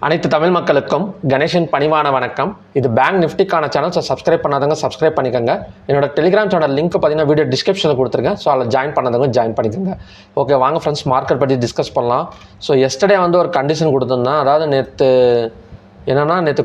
அனைத்து தமிழ் மக்களுக்கும் கணேஷின் பணிவான வணக்கம். இது பேங்க் நிஃப்டிக்கான சேனல். ஸோ சப்ஸ்கிரைப் பண்ணாதவங்க சப்ஸ்கிரைப் பண்ணிக்கோங்க. என்னோட டெலிகிராம் சேனல் லிங்க் பார்த்தீங்கன்னா வீடியோ டிஸ்கிரிப்ஷனில் கொடுத்துருக்கேன். ஸோ அதில் ஜாயின் பண்ணாதவங்க ஜாயின் பண்ணிக்கோங்க. ஓகே, வாங்க ஃப்ரெண்ட்ஸ் மார்க்கெட் பற்றி டிஸ்கஸ் பண்ணலாம். ஸோ எஸ்டர்டே ஒரு கண்டிஷன் கொடுத்துருந்தேன். அதாவது நேற்று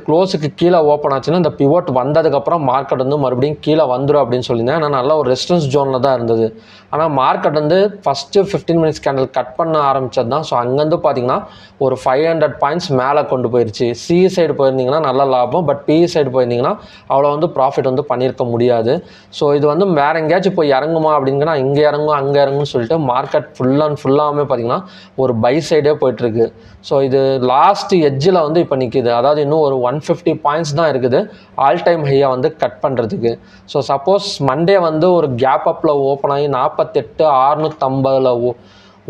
க்ளோஸுக்கு கீழே ஓப்பன் ஆச்சுன்னா இந்த பிவோட் வந்ததுக்கப்புறம் மார்க்கெட் மறுபடியும் கீழே வந்துடும் அப்படின்னு சொல்லியிருந்தேன். ஆனால் நல்ல ஒரு ரெசிஸ்டன்ஸ் ஜோனில் தான் இருந்தது. ஆனால் market first 15 minutes candle cut பண்ண ஆரம்பித்தது தான். ஸோ அங்கேருந்து பார்த்தீங்கன்னா ஒரு 500 பாயிண்ட்ஸ் மேலே கொண்டு போயிடுச்சு. சிஇ சைடு போயிருந்தீங்கன்னா நல்ல லாபம், பட் பிஇ சைடு போயிருந்தீங்கன்னா அவ்வளோ ப்ராஃபிட் பண்ணியிருக்க முடியாது. ஸோ இது வேறு எங்கேயாச்சும் போய் இறங்குமா அப்படிங்கன்னா இங்கே இறங்கும் அங்கே இறங்கும்னு சொல்லிட்டு மார்க்கெட் ஃபுல்லாகவே பார்த்தீங்கன்னா ஒரு பை சைடே போயிட்டுருக்கு. ஸோ இது லாஸ்ட் எட்ஜில் இப்போ நிற்கிது. அதாவது இன்னும் ஒரு 150 பாயிண்ட்ஸ் தான் இருக்குது ஆல் டைம் ஹையாக கட் பண்ணுறதுக்கு. ஸோ சப்போஸ் மண்டே ஒரு கேப் அப்பில் ஓப்பன் ஆகி 48,650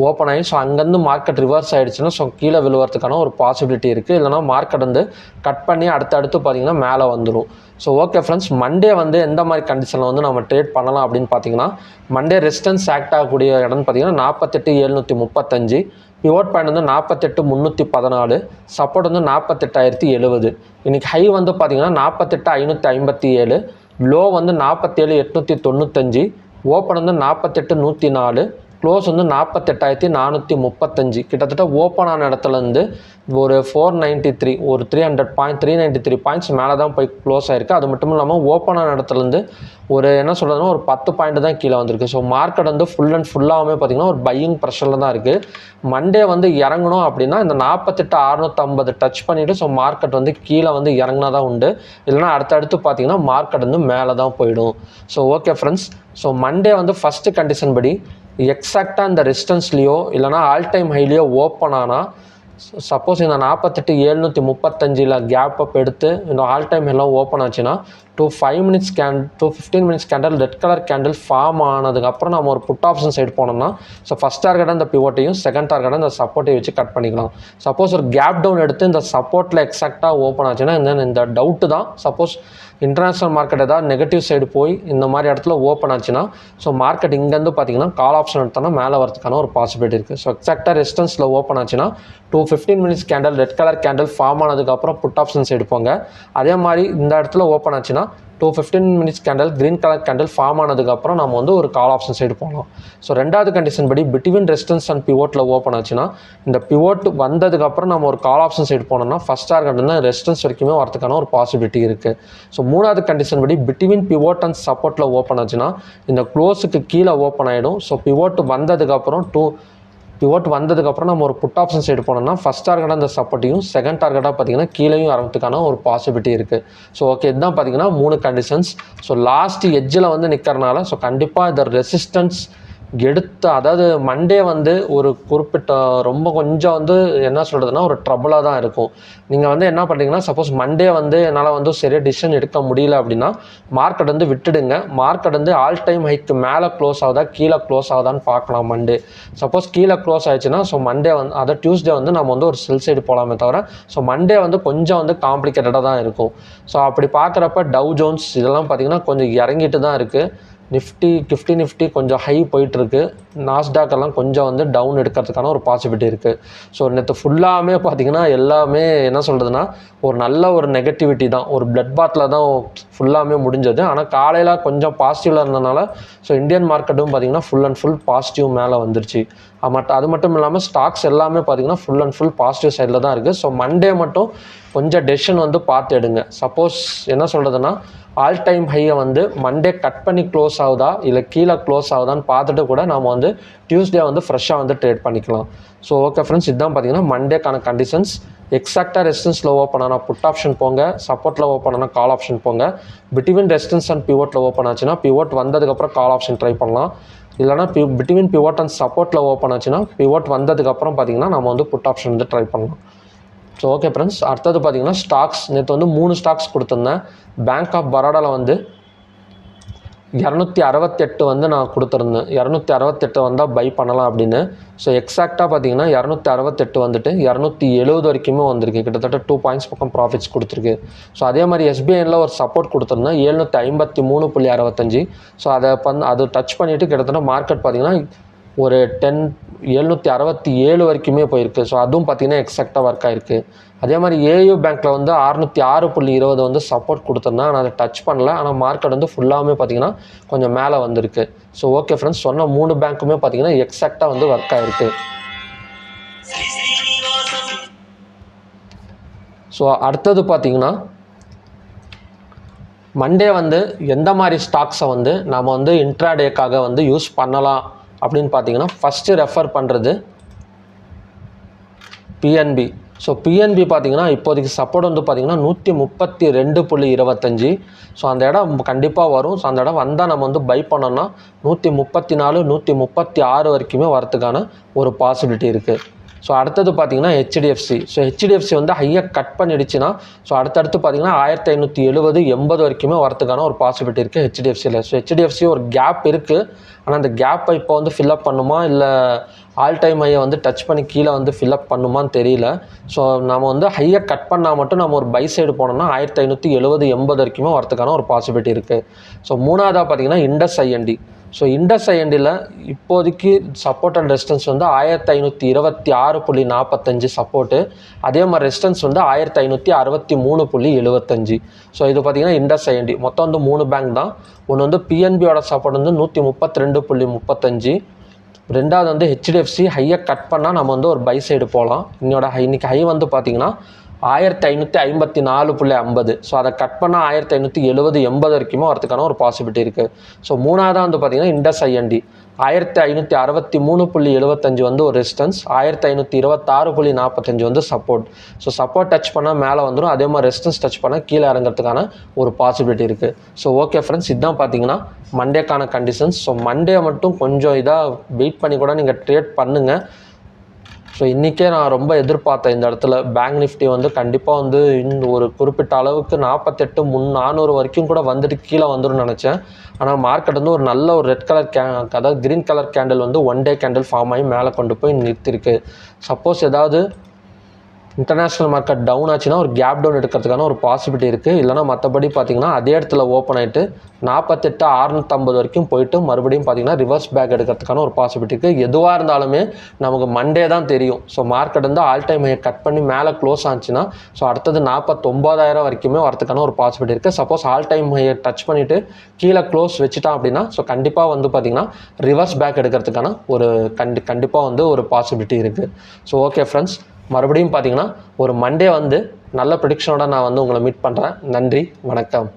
ஓப்பன் ஆகி ஸோ அங்கேருந்து மார்க்கெட் ரிவர்ஸ் ஆகிடுச்சுன்னா ஸோ கீழே விழுவறதுக்கான ஒரு பாசிபிலிட்டி இருக்குது. இல்லைனா மார்க்கெட் கட் பண்ணி அடுத்தடுத்து பார்த்திங்கன்னா மேலே வந்துடும். ஸோ ஓகே ஃப்ரெண்ட்ஸ், மண்டே எந்த மாதிரி கண்டிஷனில் நம்ம ட்ரேட் பண்ணலாம் அப்படின்னு பார்த்தீங்கன்னா, மண்டே ரெசிஸ்டன்ஸ் ஆக்ட் ஆகக்கூடிய இடம்னு பார்த்தீங்கன்னா 48,735, பிவோட் பாயிண்ட் 48,314, சப்போர்ட் 48,070. இன்றைக்கி ஹை பார்த்தீங்கன்னா 48,557, லோ 47,895, ஓப்பன் 48,104, க்ளோஸ் 48,435. கிட்டத்தட்ட ஓப்பன் ஆன இடத்துலேருந்து ஒரு 493 ஒரு 393 பாயிண்ட்ஸ் மேலே தான் போய் க்ளோஸ் ஆகிருக்கு. அது மட்டும் இல்லாமல் ஓப்பன் ஆன இடத்துலேருந்து ஒரு ஒரு 10 பாயிண்ட் தான் கீழே வந்திருக்கு. ஸோ மார்க்கெட் ஃபுல்லாகவே பார்த்திங்கன்னா ஒரு பையிங் ப்ரெஷரில் தான் இருக்குது. மண்டே இறங்கணும் அப்படின்னா இந்த 48,650 டச் பண்ணிவிட்டு ஸோ மார்க்கெட் கீழே இறங்கினா தான் உண்டு. இல்லைனா அடுத்தடுத்து பார்த்திங்கன்னா மார்க்கெட் மேலே தான் போயிடும். So okay friends, so Monday first condition படி எக்ஸாக்டாக இந்த ரெசிஸ்டன்ஸ்லேயோ இல்லைனா ஆல் டைம் ஹைலியோ ஓப்பன் ஆனால், சப்போஸ் இந்த 48,735 கேப் அப் எடுத்து இந்த ஆல் டைம் எல்லாம் ஓப்பன் ஆச்சுன்னா 15 minutes candle red colour candle form ஆனதுக்கப்புறம் நம்ம ஒரு புட் ஆப்ஷன் சைடு போனோம்னா ஸோ ஃபஸ்ட் டார்கெட்டாக இந்த பிவோட்டையும் செகண்ட் டார்கெட்டாக இந்த சப்போர்ட்டையும் வச்சு கட் பண்ணிக்கலாம். சப்போஸ் ஒரு கேப் டவுன் எடுத்து இந்த சப்போர்ட்டில் எக்ஸாக்டாக ஓப்பன் ஆச்சுன்னா இந்த டவுட்டு தான். சப்போஸ் இன்டர்நேஷ்னல் மார்க்கெட் ஏதாவது நெகட்டிவ் சைடு போய் இந்த மாதிரி இடத்துல ஓப்பன் ஆச்சுன்னா ஸோ மார்க்கெட் இங்கேருந்து பார்த்தீங்கன்னா கால் ஆப்ஷன் எடுத்தோன்னா மேலே வரதுக்கான ஒரு பாசிபிலிட்டி இருக்குது. ஸோ எக்ஸாக்டாக ரெசிஸ்டன்ஸில் ஓப்பன் ஆச்சுன்னா 15 minutes candle red colour candle form ஆனதுக்கப்புறம் புட் ஆப்ஷன்ஸ் எடுப்போங்க. அதே மாதிரி இந்த இடத்துல ஓப்பன் ஆச்சுன்னா 15 minutes candle green colour candle form ஆனதுக்கப்புறம் நம்ம ஒரு கால் ஆப்ஷன் சைடு போகலாம். ஸோ ரெண்டாவது கண்டிஷன் படி பிட்வீன் ரெசிஸ்டன்ஸ் அண்ட் பிவோட்டில் ஓப்பன் ஆச்சுன்னா இந்த பிவோட் வந்ததுக்கப்புறம் நம்ம ஒரு கால் ஆப்ஷன் சைடு போனோம்னா ஃபஸ்ட் டார்கெட் ரெசிஸ்டன்ஸ் வரைக்குமே வரதுக்கான ஒரு பாசிபிலிட்டி இருக்குது. ஸோ மூணாவது கண்டிஷன் படி பிட்வீன் பிவோட் அண்ட் சப்போர்ட்டில் ஓப்பன் ஆச்சுன்னா இந்த க்ளோஸுக்கு கீழே ஓப்பன் ஆகிடும். ஸோ பிவோட் வந்ததுக்கப்புறம் நம்ம ஒரு புட் ஆப்ஷன் சைடு போனோம்னா ஃபஸ்ட் டார்கெட்டாக இந்த சப்போர்ட்டையும் செகண்ட் டார்கெட்டாக பார்த்தீங்கன்னா கீழேயும் வரதுக்கான ஒரு பாசிபிலிட்டி இருக்குது. ஸோ ஓகே, இதுதான் பார்த்தீங்கன்னா 3 கண்டிஷன்ஸ். ஸோ லாஸ்ட் எட்ஜில் நிற்கிறனால ஸோ கண்டிப்பாக இந்த ரெசிஸ்டன்ஸ் எடுத்து, அதாவது மண்டே ஒரு குறிப்பிட்ட ரொம்ப கொஞ்சம் என்ன சொல்கிறதுனா ஒரு ட்ரபுளாக தான் இருக்கும். நீங்கள் என்ன பண்ணுறீங்கன்னா, சப்போஸ் மண்டே என்னால் சரியாக டிசிஷன் எடுக்க முடியல அப்படின்னா மார்க்கெட் விட்டுடுங்க. மார்க்கெட் ஆல் டைம் ஹைக்கு மேலே க்ளோஸ் ஆகுதா கீழே க்ளோஸ் ஆகுதான்னு பார்க்கலாம் மண்டே. சப்போஸ் கீழே க்ளோஸ் ஆயிடுச்சுன்னா ஸோ மண்டே அதை டியூஸ்டே நம்ம ஒரு செல் சைடு போகலாமே தவிர ஸோ மண்டே கொஞ்சம் காம்ப்ளிகேட்டடாக தான் இருக்கும். ஸோ அப்படி பார்க்குறப்ப டவ் ஜோன்ஸ் இதெல்லாம் பார்த்திங்கன்னா கொஞ்சம் இறங்கிட்டு தான் இருக்குது. நிஃப்டி கொஞ்சம் ஹை போயிட்டுருக்கு. நாஸ்டாக் எல்லாம் கொஞ்சம் டவுன் எடுக்கிறதுக்கான ஒரு பாசிபிலிட்டி இருக்குது. ஸோ நேற்று ஃபுல்லாமே பார்த்திங்கன்னா எல்லாமே என்ன சொல்கிறதுனா ஒரு நல்ல ஒரு நெகட்டிவிட்டி தான், ஒரு பிளட் பாத்தில் தான் ஃபுல்லாமே முடிஞ்சது. ஆனால் காலையில் கொஞ்சம் பாசிட்டிவில் இருந்ததுனால ஸோ இந்தியன் மார்க்கெட்டும் பார்த்திங்கன்னா ஃபுல் அண்ட் ஃபுல் பாசிட்டிவ் மேலே வந்துருச்சு. அது மட்டும் இல்லாமல் ஸ்டாக்ஸ் எல்லாமே பார்த்திங்கன்னா ஃபுல் அண்ட் ஃபுல் பாசிட்டிவ் சைடில் தான் இருக்குது. ஸோ மண்டே மட்டும் கொஞ்சம் டெசிஷன் பார்த்து எடுங்க. சப்போஸ் என்ன சொல்கிறதுனா ஆல் டைம் ஹையை மண்டே கட் பண்ணி க்ளோஸ் ஆகுதா இல்லை கீழே க்ளோஸ் ஆகுதான்னு பார்த்துட்டு கூட நம்ம டியூஸ்டே ஃப்ரெஷ்ஷாக ட்ரேட் பண்ணிக்கலாம். ஸோ ஓகே ஃப்ரெண்ட்ஸ், இதுதான் பார்த்தீங்கன்னா மண்டேக்கான கண்டிஷன்ஸ். எக்ஸாக்டாக ரெசிஸ்டன்ஸில் ஓப்பன் ஆனால் புட் ஆப்ஷன் போங்க, சப்போர்ட்டில் ஓப்பன் ஆனால் கால் ஆப்ஷன் போங்க. பிட்வீன் ரெசிஸ்டன்ஸ் அண்ட் பிவோட்டில் ஓப்பன் ஆச்சுன்னா பிவோட் வந்ததுக்கப்புறம் கால் ஆப்ஷன் ட்ரை பண்ணலாம். இல்லைனா பிட்வீன் பிவோட் அண்ட் சப்போர்ட்டில் ஓப்பன் ஆச்சுன்னா பிவோட் வந்ததுக்கப்புறம் பார்த்திங்கன்னா நம்ம புட் ஆப்ஷன் ட்ரை பண்ணலாம். ஸோ ஓகே ஃப்ரெண்ட்ஸ், அடுத்தது பார்த்திங்கன்னா ஸ்டாக்ஸ். நேற்று 3 ஸ்டாக்ஸ் கொடுத்துருந்தேன். பேங்க் ஆஃப் பரோடாவில் 268 நான் கொடுத்துருந்தேன். 268 வந்தால் பை பண்ணலாம் அப்படின்னு. ஸோ எக்ஸாக்டாக பார்த்தீங்கன்னா 268 270 வரைக்குமே வந்திருக்கு. கிட்டத்தட்ட 2 பாயிண்ட்ஸ் பக்கம் ப்ராஃபிட்ஸ் கொடுத்துருக்கு. ஸோ அதே மாதிரி எஸ்பிஐயில் ஒரு சப்போர்ட் கொடுத்துருந்தேன் 753.65. ஸோ அதை டச் பண்ணிவிட்டு கிட்டத்தட்ட மார்க்கெட் பார்த்திங்கன்னா ஒரு 767 வரைக்குமே போயிருக்கு. ஸோ அதுவும் பார்த்தீங்கன்னா எக்ஸாக்டாக ஒர்க் ஆயிருக்கு. அதே மாதிரி ஏயு பேங்க்கில் வந்து 606.20 வந்து சப்போர்ட் கொடுத்துருந்தேன். ஆனால் அதை டச் பண்ணல. ஆனால் மார்க்கெட் வந்து ஃபுல்லாகவே பார்த்தீங்கன்னா கொஞ்சம் மேலே வந்திருக்கு. ஸோ ஓகே ஃப்ரெண்ட்ஸ், சொன்ன 3 பேங்க்குமே பார்த்தீங்கன்னா எக்ஸாக்டாக வந்து ஒர்க் ஆயிருக்கு. ஸோ அடுத்தது பார்த்தீங்கன்னா மண்டே வந்து எந்த மாதிரி ஸ்டாக்ஸை வந்து நம்ம வந்து இன்ட்ராடேக்காக வந்து யூஸ் பண்ணலாம் அப்படின்னு பார்த்தீங்கன்னா ஃபஸ்ட்டு ரெஃபர் பண்ணுறது பிஎன்பி. ஸோ பிஎன்பி பார்த்தீங்கன்னா இப்போதைக்கு சப்போர்ட் வந்து பார்த்தீங்கன்னா 132.25. ஸோ அந்த இடம் கண்டிப்பாக வரும். ஸோ அந்த இடம் வந்தால் நம்ம வந்து பை பண்ணோம்னா 134, 136 வரைக்குமே வரதுக்கான ஒரு பாசிபிலிட்டி இருக்குது. ஸோ அடுத்தது பார்த்தீங்கன்னா ஹெச்டிஎஃப்சி. ஸோ ஹெச்டிஎஃப்சி வந்து ஹையாக கட் பண்ணிடுச்சுன்னா ஸோ அடுத்தடுத்து பார்த்தீங்கன்னா 1570, 80 வரைக்குமே வரதுக்கான ஒரு பாசிபிலிட்டி இருக்குது ஹெச்டிஎஃப்சியில். ஸோ ஹெச்டிஎஃப்சி ஒரு கேப் இருக்குது. ஆனால் அந்த கேப்பை இப்போ வந்து ஃபில்அப் பண்ணுமா இல்லை ஆல் டைம் ஹையை வந்து டச் பண்ணி கீழே வந்து ஃபில்அப் பண்ணுமான்னு தெரியல. ஸோ நம்ம வந்து ஹையாக கட் பண்ணால் மட்டும் நம்ம ஒரு பை சைடு போனோம்னா 1570, 80 வரைக்குமே வரதுக்கான ஒரு பாசிபிலிட்டி இருக்குது. ஸோ மூணாவதாக பார்த்தீங்கன்னா இண்டஸ் ஐஎன்டி. ஸோ இண்டஸ் ஐஎன்டியில் இப்போதைக்கு சப்போர்ட் அண்ட் ரெசிஸ்டன்ஸ் வந்து 1526.45 சப்போர்ட்டு. அதே மாதிரி ரெசிஸ்டன்ஸ் வந்து 1563.75. ஸோ இது பார்த்தீங்கன்னா இண்டஸ் ஐஎன்டி. மொத்தம் வந்து 3 பேங்க் தான். ஒன்று வந்து பிஎன்பியோட சப்போர்ட் வந்து 132.35. ரெண்டாவது வந்து ஹெச்டிஎஃப்சி ஹையை கட் பண்ணால் நம்ம வந்து ஒரு பை சைடு போகலாம். இன்னைக்கு ஹை வந்து பார்த்தீங்கன்னா 1554.50. ஸோ அதை கட் பண்ணால் 1570, 80 வரைக்குமே வரதுக்கான ஒரு பாசிபிலிட்டி இருக்குது. ஸோ மூணாவதாக வந்து பார்த்தீங்கன்னா இண்டஸ் ஐஎன்டி 1563.75 வந்து ஒரு ரெசிஸ்டன்ஸ், 1526.45 வந்து சப்போர்ட். ஸோ சப்போர்ட் டச் பண்ணால் மேலே வந்துடும். அதே மாதிரி ரெசிஸ்டன்ஸ் டச் பண்ணால் கீழே இறங்கிறதுக்கான ஒரு பாசிபிலிட்டி இருக்குது. ஸோ ஓகே ஃப்ரெண்ட்ஸ், இதுதான் பார்த்தீங்கன்னா மண்டேக்கான கண்டிஷன்ஸ். ஸோ மண்டே மட்டும் கொஞ்சம் இதாக வெயிட் பண்ணி கூட நீங்கள் ட்ரேட் பண்ணுங்கள். ஸோ இன்றைக்கே நான் ரொம்ப எதிர்பார்த்தேன் இந்த இடத்துல பேங்க் நிஃப்டி வந்து கண்டிப்பாக வந்து ஒரு குறிப்பிட்ட அளவுக்கு 48,400 வரைக்கும் கூட வந்துட்டு கீழே வந்துடும் நினச்சேன். ஆனால் மார்க்கெட் வந்து ஒரு நல்ல ஒரு ரெட் கலர் அதாவது க்ரீன் கலர் கேண்டில் வந்து 1 டே கேண்டில் ஃபார்ம் ஆகி மேலே கொண்டு போய் நிறுத்திருக்கு. சப்போஸ் ஏதாவது இன்டர்நேஷ்னல் மார்க்கெட் டவுன் ஆச்சுன்னா ஒரு கேப் டவுன் எடுக்கிறதுக்கான ஒரு பாசிபிலிட்டி இருக்குது. இல்லைனா மற்றபடி பார்த்திங்கன்னா அதே இடத்துல ஓப்பன் ஆகிட்டு 48,650 வரைக்கும் போயிட்டு மறுபடியும் பார்த்திங்கன்னா ரிவர்ஸ் பேக் எடுக்கிறதுக்கான ஒரு பாசிபிலிட்டி இருக்குது. எதுவாக இருந்தாலுமே நமக்கு மண்டே தான் தெரியும். ஸோ மார்க்கெட் வந்து ஆல் டைம் ஹையை கட் பண்ணி மேலே க்ளோஸ் ஆச்சுன்னா ஸோ அடுத்தது 49,000 வரைக்குமே வரதுக்கான ஒரு பாசிபிலிட்டி இருக்குது. சப்போஸ் ஆல் டைம் ஹையை டச் பண்ணிவிட்டு கீழே க்ளோஸ் வச்சுட்டான் அப்படின்னா ஸோ கண்டிப்பாக வந்து பார்த்திங்கன்னா ரிவர்ஸ் பேக் எடுக்கிறதுக்கான ஒரு கண்டிப்பாக வந்து ஒரு பாசிபிலிட்டி இருக்குது. ஸோ ஓகே ஃப்ரெண்ட்ஸ், மறுபடியும் பார்த்தீங்கன்னா ஒரு மண்டே வந்து நல்ல ப்ரெடிக்ஷனோட நான் வந்து உங்களை மீட் பண்ணுறேன். நன்றி, வணக்கம்.